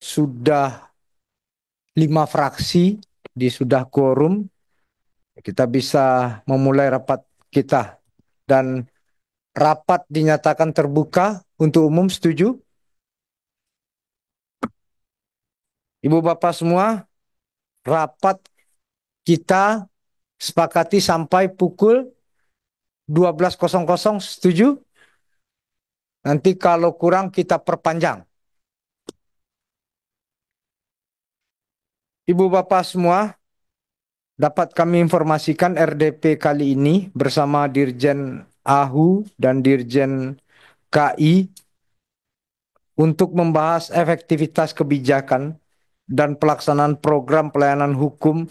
sudah 5 fraksi, sudah quorum, kita bisa memulai rapat kita. Dan rapat dinyatakan terbuka untuk umum, setuju? Ibu Bapak semua, rapat kita sepakati sampai pukul 12.00, setuju? Nanti kalau kurang kita perpanjang. Ibu Bapak semua, dapat kami informasikan RDP kali ini bersama Dirjen AHU dan Dirjen KI untuk membahas efektivitas kebijakan dan pelaksanaan program pelayanan hukum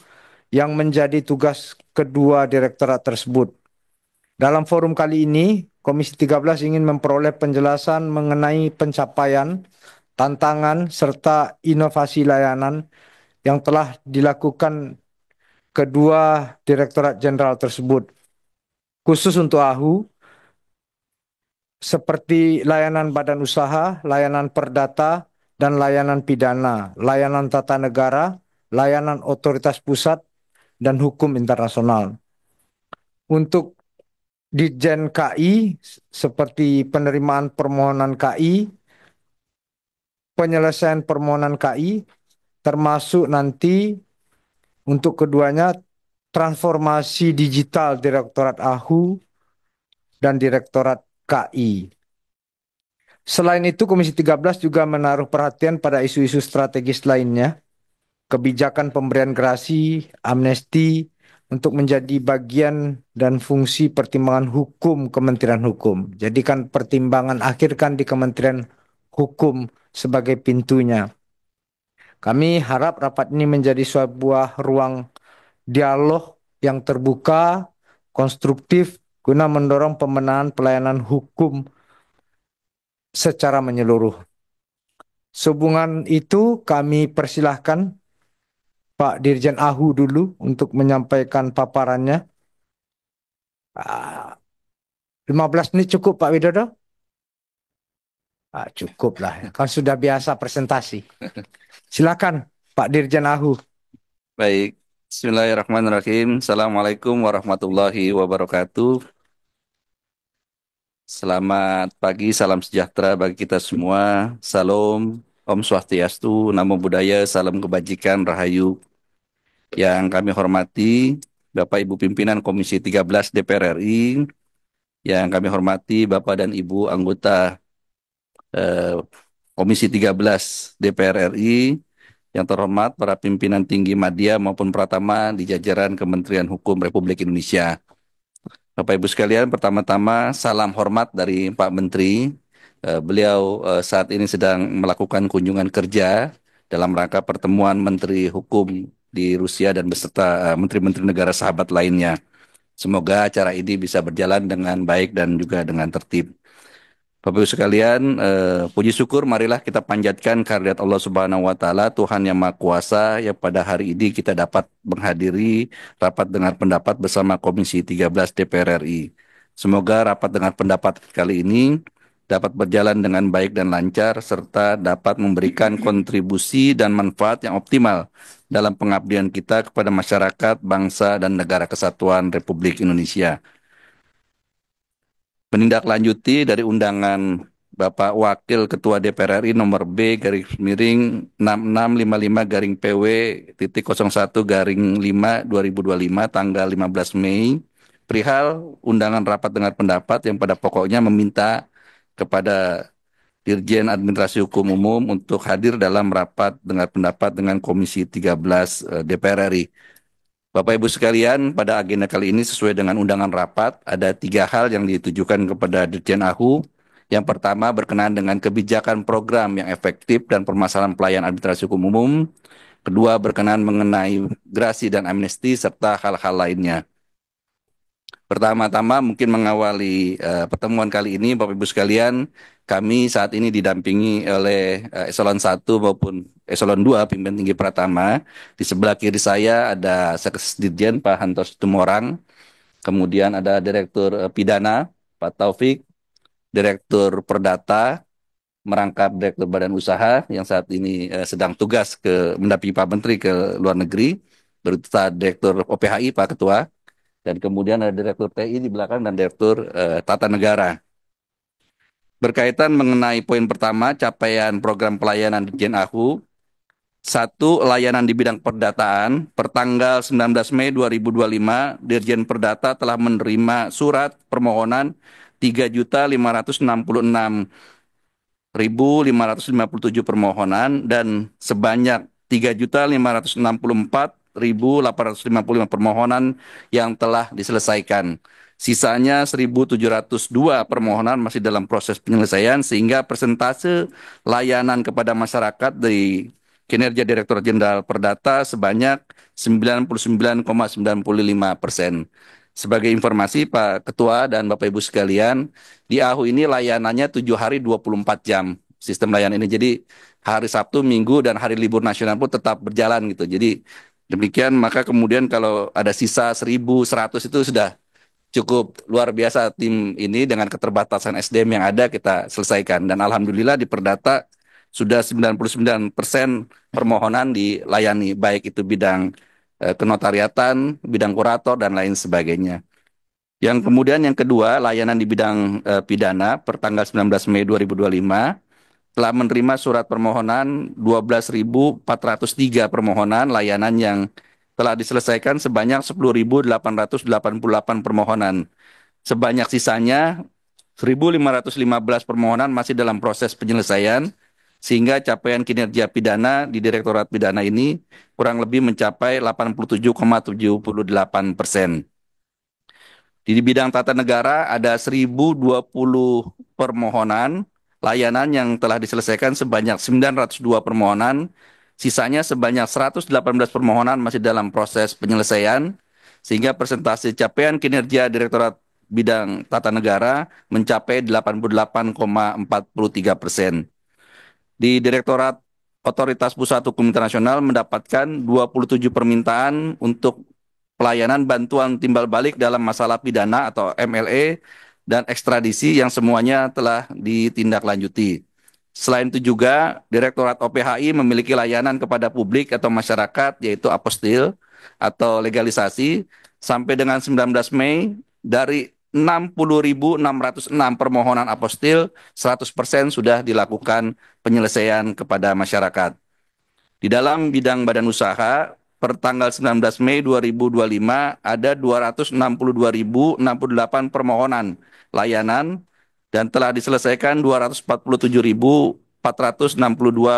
yang menjadi tugas kedua direktorat tersebut. Dalam forum kali ini, Komisi 13 ingin memperoleh penjelasan mengenai pencapaian, tantangan, serta inovasi layanan yang telah dilakukan kedua direktorat jenderal tersebut. Khusus untuk AHU, seperti layanan badan usaha, layanan perdata, dan layanan pidana, layanan tata negara, layanan otoritas pusat, dan hukum internasional. Untuk Ditjen KI, seperti penerimaan permohonan KI, penyelesaian permohonan KI, termasuk nanti untuk keduanya transformasi digital Direktorat AHU dan Direktorat KI. Selain itu, Komisi 13 juga menaruh perhatian pada isu-isu strategis lainnya, kebijakan pemberian gerasi, amnesti, untuk menjadi bagian dan fungsi pertimbangan hukum Kementerian Hukum. Jadikan pertimbangan akhir kan di Kementerian Hukum sebagai pintunya. Kami harap rapat ini menjadi sebuah ruang dialog yang terbuka, konstruktif, guna mendorong pembenahan pelayanan hukum secara menyeluruh. Sehubungan itu kami persilahkan Pak Dirjen AHU dulu untuk menyampaikan paparannya. 15 menit cukup Pak Widodo? Cukup lah, kan sudah biasa presentasi. Silakan Pak Dirjen AHU. Baik, Bismillahirrahmanirrahim. Assalamualaikum warahmatullahi wabarakatuh. Selamat pagi, salam sejahtera bagi kita semua. Salam, Om Swastiastu, Namo Buddhaya, salam kebajikan, Rahayu. Yang kami hormati, Bapak Ibu Pimpinan Komisi 13 DPR RI, yang kami hormati Bapak dan Ibu anggota eh, Komisi 13 DPR RI, yang terhormat para pimpinan tinggi media maupun pratama di jajaran Kementerian Hukum Republik Indonesia. Bapak Ibu sekalian, pertama-tama salam hormat dari Pak Menteri. Beliau saat ini sedang melakukan kunjungan kerja dalam rangka pertemuan Menteri Hukum di Rusia dan beserta menteri-menteri negara sahabat lainnya. Semoga acara ini bisa berjalan dengan baik dan juga dengan tertib. Bapak Ibu sekalian, puji syukur marilah kita panjatkan kehadirat Allah Subhanahu wa taala, Tuhan yang Maha Kuasa, yang pada hari ini kita dapat menghadiri rapat dengar pendapat bersama Komisi 13 DPR RI. Semoga rapat dengar pendapat kali ini dapat berjalan dengan baik dan lancar serta dapat memberikan kontribusi dan manfaat yang optimal dalam pengabdian kita kepada masyarakat, bangsa, dan negara kesatuan Republik Indonesia. Menindaklanjuti dari undangan Bapak Wakil Ketua DPR RI nomor B garis miring 6655 garing PW titik 01 garing 5 2025 tanggal 15 Mei perihal undangan rapat dengar pendapat yang pada pokoknya meminta kepada Dirjen Administrasi Hukum Umum untuk hadir dalam rapat dengar pendapat dengan Komisi 13 DPR RI. Bapak Ibu sekalian, pada agenda kali ini sesuai dengan undangan rapat, ada 3 hal yang ditujukan kepada Dirjen AHU. Yang pertama berkenaan dengan kebijakan program yang efektif dan permasalahan pelayanan administrasi hukum umum. Kedua berkenaan mengenai gerasi dan amnesti serta hal-hal lainnya. Pertama-tama mungkin mengawali pertemuan kali ini, Bapak Ibu sekalian, kami saat ini didampingi oleh Eselon 1 maupun Eselon 2, Pimpinan Tinggi Pratama. Di sebelah kiri saya ada Sekesdirjen Pak Hantos Tumorang, kemudian ada Direktur Pidana Pak Taufik, Direktur Perdata merangkap Direktur Badan Usaha yang saat ini sedang tugas mendampingi Pak Menteri ke luar negeri, berupa Direktur OPHI Pak Ketua, dan kemudian ada Direktur TI di belakang dan Direktur Tata Negara. Berkaitan mengenai poin pertama, capaian program pelayanan Dirjen AHU, satu, layanan di bidang perdataan. Pertanggal 19 Mei 2025, Dirjen Perdata telah menerima surat permohonan 3.556.557 permohonan dan sebanyak 3.564.855 permohonan yang telah diselesaikan. Sisanya 1.702 permohonan masih dalam proses penyelesaian sehingga persentase layanan kepada masyarakat dari kinerja Direktur Jenderal Perdata sebanyak 99,95%. Sebagai informasi Pak Ketua dan Bapak Ibu sekalian, di AHU ini layanannya 7 hari 24 jam sistem layanan ini. Jadi hari Sabtu, Minggu, dan hari libur nasional pun tetap berjalan gitu. Jadi demikian maka kemudian kalau ada sisa 1.100 itu sudah cukup luar biasa tim ini dengan keterbatasan SDM yang ada kita selesaikan. Dan Alhamdulillah di Perdata sudah 99% permohonan dilayani, baik itu bidang kenotariatan, bidang kurator, dan lain sebagainya. Yang kemudian yang kedua, layanan di bidang pidana pertanggal 19 Mei 2025 telah menerima surat permohonan 12.403 permohonan layanan yang telah diselesaikan sebanyak 10.888 permohonan. Sebanyak sisanya 1.515 permohonan masih dalam proses penyelesaian, sehingga capaian kinerja pidana di Direktorat Pidana ini kurang lebih mencapai 87,78%. Di bidang tata negara ada 1.020 permohonan layanan yang telah diselesaikan sebanyak 902 permohonan, sisanya sebanyak 118 permohonan masih dalam proses penyelesaian, sehingga persentase capaian kinerja Direktorat Bidang Tata Negara mencapai 88,43%. Di Direktorat Otoritas Pusat Hukum Internasional mendapatkan 27 permintaan untuk pelayanan bantuan timbal balik dalam masalah pidana atau MLE dan ekstradisi yang semuanya telah ditindaklanjuti. Selain itu juga, Direktorat OPHI memiliki layanan kepada publik atau masyarakat, yaitu apostil atau legalisasi, sampai dengan 19 Mei dari 60.606 permohonan apostil, 100% sudah dilakukan penyelesaian kepada masyarakat. Di dalam bidang badan usaha, per tanggal 19 Mei 2025 ada 262.068 permohonan layanan dan telah diselesaikan 247.462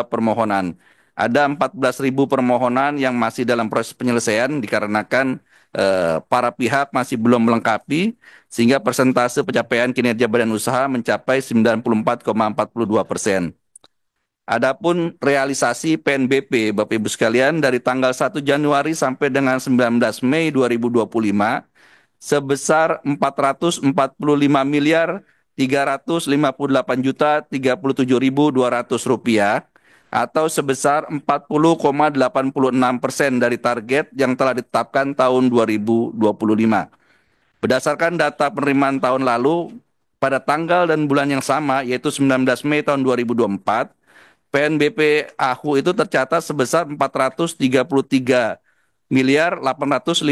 permohonan. Ada 14.000 permohonan yang masih dalam proses penyelesaian dikarenakan para pihak masih belum melengkapi sehingga persentase pencapaian kinerja badan usaha mencapai 94,42%. Adapun realisasi PNBP, Bapak Ibu sekalian, dari tanggal 1 Januari sampai dengan 19 Mei 2025 sebesar 445 miliar 358 juta 37.200 rupiah atau sebesar 40,86% dari target yang telah ditetapkan tahun 2025. Berdasarkan data penerimaan tahun lalu, pada tanggal dan bulan yang sama, yaitu 19 Mei tahun 2024, PNBP AHU itu tercatat sebesar 433 miliar 858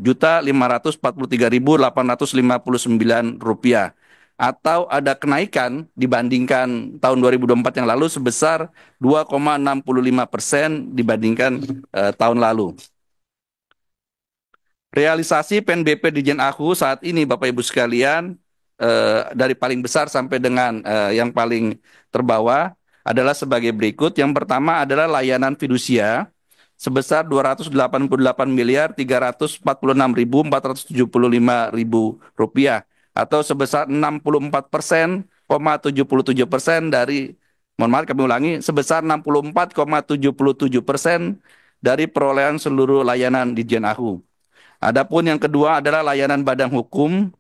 juta 543.859 rupiah atau ada kenaikan dibandingkan tahun 2024 yang lalu sebesar 2,65% dibandingkan tahun lalu. Realisasi PNBP Dirjen AHU saat ini Bapak Ibu sekalian dari paling besar sampai dengan yang paling terbawah adalah sebagai berikut. Yang pertama adalah layanan fidusia sebesar 288 miliar 346.475.000 rupiah atau sebesar 64,77% dari, mohon maaf kami ulangi, sebesar 64,77% dari perolehan seluruh layanan Dirjen AHU. Adapun yang kedua adalah layanan badan hukum,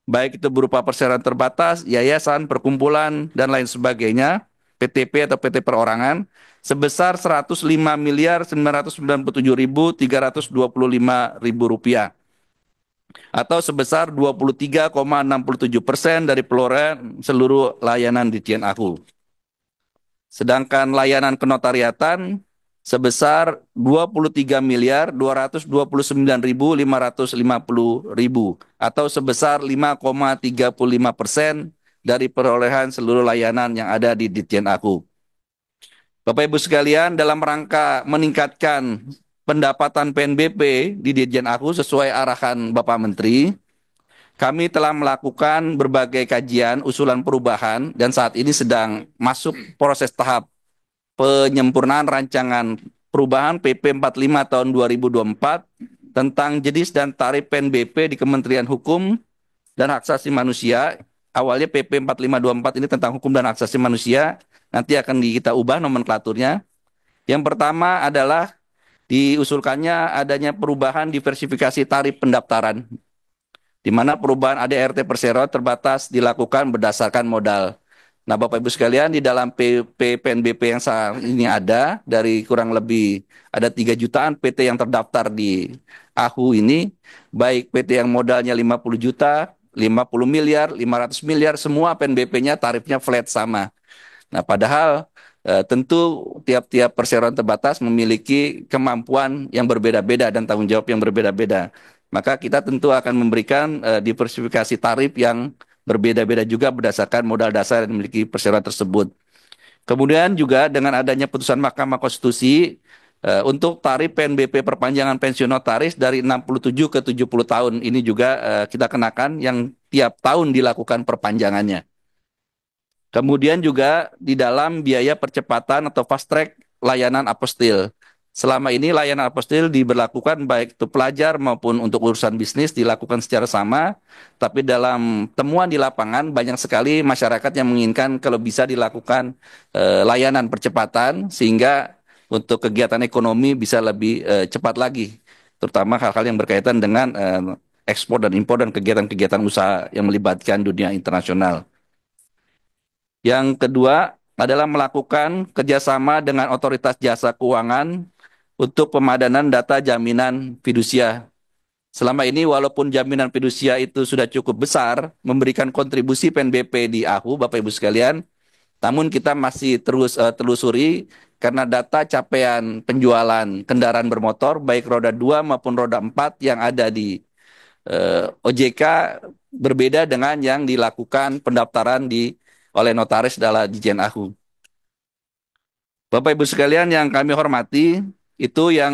baik itu berupa perseroan terbatas, yayasan, perkumpulan, dan lain sebagainya, PTP atau PT perorangan, sebesar 105 miliar 997.325.000 rupiah. atau sebesar 23,67% dari perolehan seluruh layanan Ditjen Aku. Sedangkan layanan kenotariatan sebesar 23 miliar 229.550.000 atau sebesar 5,35% dari perolehan seluruh layanan yang ada di Ditjen Aku. Bapak Ibu sekalian, dalam rangka meningkatkan pendapatan PNBP di Ditjen Aku sesuai arahan Bapak Menteri, kami telah melakukan berbagai kajian usulan perubahan dan saat ini sedang masuk proses tahap penyempurnaan rancangan perubahan PP 45 tahun 2024 tentang jenis dan tarif PNBP di Kementerian Hukum dan Hak Asasi Manusia. Awalnya PP 4524 ini tentang hukum dan hak asasi manusia, nanti akan kita ubah nomenklaturnya. Yang pertama adalah diusulkannya adanya perubahan diversifikasi tarif pendaftaran, di mana perubahan ADRT perseroan terbatas dilakukan berdasarkan modal. Nah, Bapak Ibu sekalian, di dalam PP PNBP yang saat ini ada, dari kurang lebih ada 3 jutaan PT yang terdaftar di AHU ini, baik PT yang modalnya 50 juta, 50 miliar, 500 miliar, semua PNBP-nya tarifnya flat sama. Nah, padahal tentu tiap-tiap perseroan terbatas memiliki kemampuan yang berbeda-beda dan tanggung jawab yang berbeda-beda. Maka kita tentu akan memberikan diversifikasi tarif yang berbeda-beda juga berdasarkan modal dasar yang dimiliki perseroan tersebut. Kemudian juga dengan adanya putusan Mahkamah Konstitusi untuk tarif PNBP perpanjangan pensiun notaris dari 67 ke 70 tahun ini juga kita kenakan yang tiap tahun dilakukan perpanjangannya. Kemudian juga di dalam biaya percepatan atau fast track layanan apostil. Selama ini layanan apostil diberlakukan baik itu pelajar maupun untuk urusan bisnis dilakukan secara sama, tapi dalam temuan di lapangan banyak sekali masyarakat yang menginginkan kalau bisa dilakukan layanan percepatan sehingga untuk kegiatan ekonomi bisa lebih cepat lagi, terutama hal-hal yang berkaitan dengan ekspor dan impor dan kegiatan-kegiatan usaha yang melibatkan dunia internasional. Yang kedua adalah melakukan kerjasama dengan otoritas jasa keuangan untuk pemadanan data jaminan fidusia. Selama ini walaupun jaminan fidusia itu sudah cukup besar, memberikan kontribusi PNBP di AHU, Bapak Ibu sekalian, namun kita masih terus telusuri karena data capaian penjualan kendaraan bermotor, baik roda 2 maupun roda 4 yang ada di OJK berbeda dengan yang dilakukan pendaftaran oleh notaris dalam Ditjen Ahu. Bapak Ibu sekalian yang kami hormati, itu yang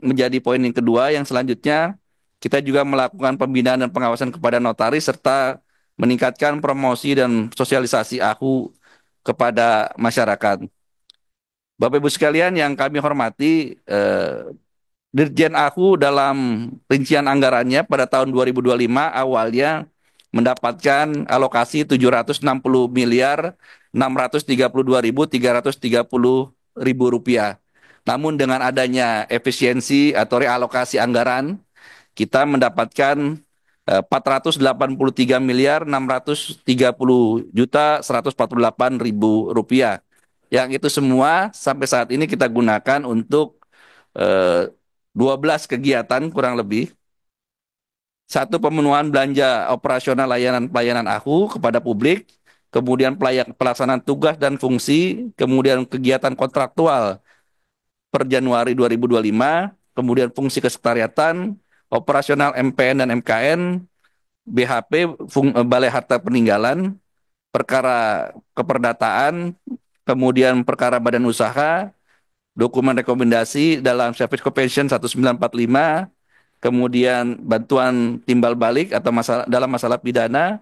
menjadi poin yang kedua. Yang selanjutnya, kita juga melakukan pembinaan dan pengawasan kepada notaris serta meningkatkan promosi dan sosialisasi AHU kepada masyarakat. Bapak Ibu sekalian yang kami hormati, Dirjen AHU dalam rincian anggarannya pada tahun 2025 awalnya mendapatkan alokasi 760 miliar 632.330 rupiah. Namun dengan adanya efisiensi atau realokasi anggaran, kita mendapatkan 483 miliar 630.148.000 rupiah. Yang itu semua sampai saat ini kita gunakan untuk eh, 12 kegiatan kurang lebih. Satu, pemenuhan belanja operasional layanan-pelayanan AHU kepada publik, kemudian pelaksanaan tugas dan fungsi, kemudian kegiatan kontraktual per Januari 2025, kemudian fungsi kesekretariatan, operasional MPN dan MKN, BHP, Balai Harta Peninggalan, perkara keperdataan, kemudian perkara badan usaha, dokumen rekomendasi dalam Service Convention 1945, kemudian bantuan timbal balik atau dalam masalah pidana,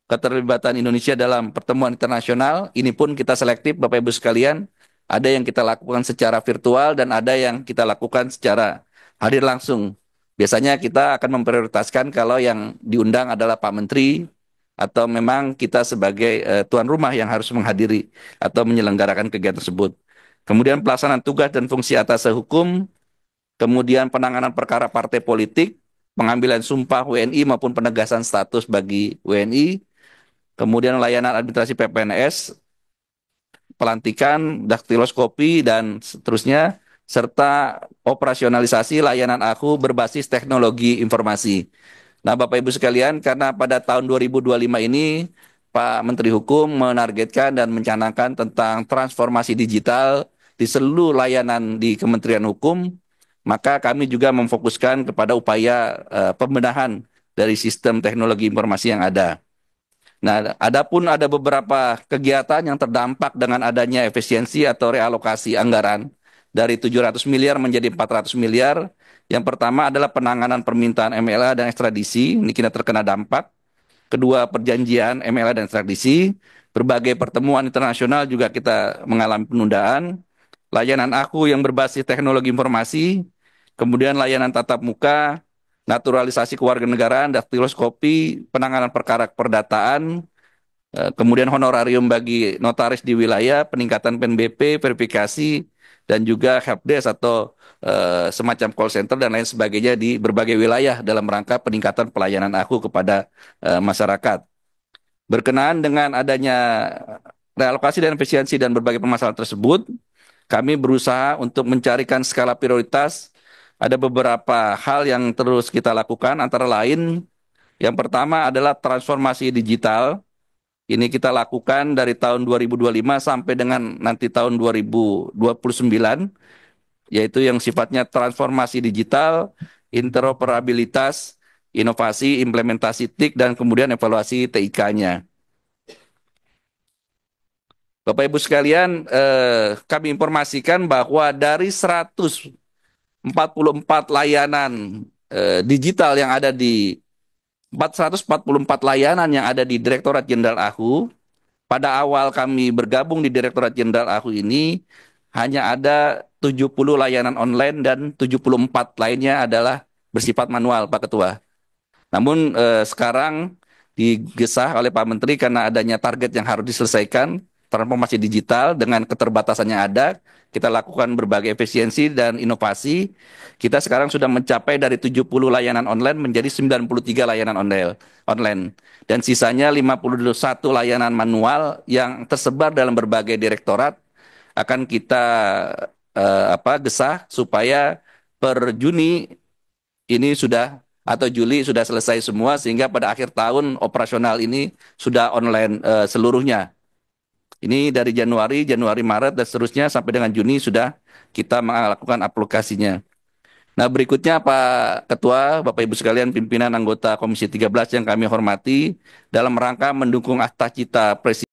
keterlibatan Indonesia dalam pertemuan internasional. Ini pun kita selektif, Bapak Ibu sekalian. Ada yang kita lakukan secara virtual dan ada yang kita lakukan secara hadir langsung. Biasanya kita akan memprioritaskan kalau yang diundang adalah Pak Menteri atau memang kita sebagai tuan rumah yang harus menghadiri atau menyelenggarakan kegiatan tersebut. Kemudian pelaksanaan tugas dan fungsi atas hukum, kemudian penanganan perkara partai politik, pengambilan sumpah WNI maupun penegasan status bagi WNI, kemudian layanan administrasi PPNS, pelantikan, daktiloskopi, dan seterusnya, serta operasionalisasi layanan AHU berbasis teknologi informasi. Nah, Bapak Ibu sekalian, karena pada tahun 2025 ini Pak Menteri Hukum menargetkan dan mencanangkan tentang transformasi digital di seluruh layanan di Kementerian Hukum, maka kami juga memfokuskan kepada upaya pembenahan dari sistem teknologi informasi yang ada. Nah, adapun ada beberapa kegiatan yang terdampak dengan adanya efisiensi atau realokasi anggaran dari 700 miliar menjadi 400 miliar. Yang pertama adalah penanganan permintaan MLA dan ekstradisi, ini kita terkena dampak. Kedua, perjanjian MLA dan ekstradisi. Berbagai pertemuan internasional juga kita mengalami penundaan. Layanan aku yang berbasis teknologi informasi, kemudian layanan tatap muka, naturalisasi kewarganegaraan, daktiloskopi, penanganan perkara perdataan, kemudian honorarium bagi notaris di wilayah, peningkatan PNBP, verifikasi, dan juga helpdesk atau semacam call center dan lain sebagainya di berbagai wilayah dalam rangka peningkatan pelayanan aku kepada masyarakat. Berkenaan dengan adanya realokasi dan efisiensi dan berbagai permasalahan tersebut, kami berusaha untuk mencarikan skala prioritas. Ada beberapa hal yang terus kita lakukan, antara lain yang pertama adalah transformasi digital. Ini kita lakukan dari tahun 2025 sampai dengan nanti tahun 2029, yaitu yang sifatnya transformasi digital, interoperabilitas, inovasi, implementasi TIK, dan kemudian evaluasi TIK-nya. Bapak Ibu sekalian, kami informasikan bahwa dari 144 layanan digital yang ada di 444 layanan yang ada di Direktorat Jenderal AHU, pada awal kami bergabung di Direktorat Jenderal AHU ini, hanya ada 70 layanan online dan 74 lainnya adalah bersifat manual, Pak Ketua. Namun sekarang digesah oleh Pak Menteri karena adanya target yang harus diselesaikan, transformasi digital dengan keterbatasan yang ada, kita lakukan berbagai efisiensi dan inovasi. Kita sekarang sudah mencapai dari 70 layanan online menjadi 93 layanan online. Dan sisanya 51 layanan manual yang tersebar dalam berbagai direktorat akan kita gesah supaya per Juni ini sudah atau Juli sudah selesai semua sehingga pada akhir tahun operasional ini sudah online seluruhnya. Ini dari Januari, Maret dan seterusnya sampai dengan Juni sudah kita melakukan aplikasinya. Nah, berikutnya Pak Ketua, Bapak Ibu sekalian pimpinan anggota Komisi 13 yang kami hormati, dalam rangka mendukung Akta Cita Presiden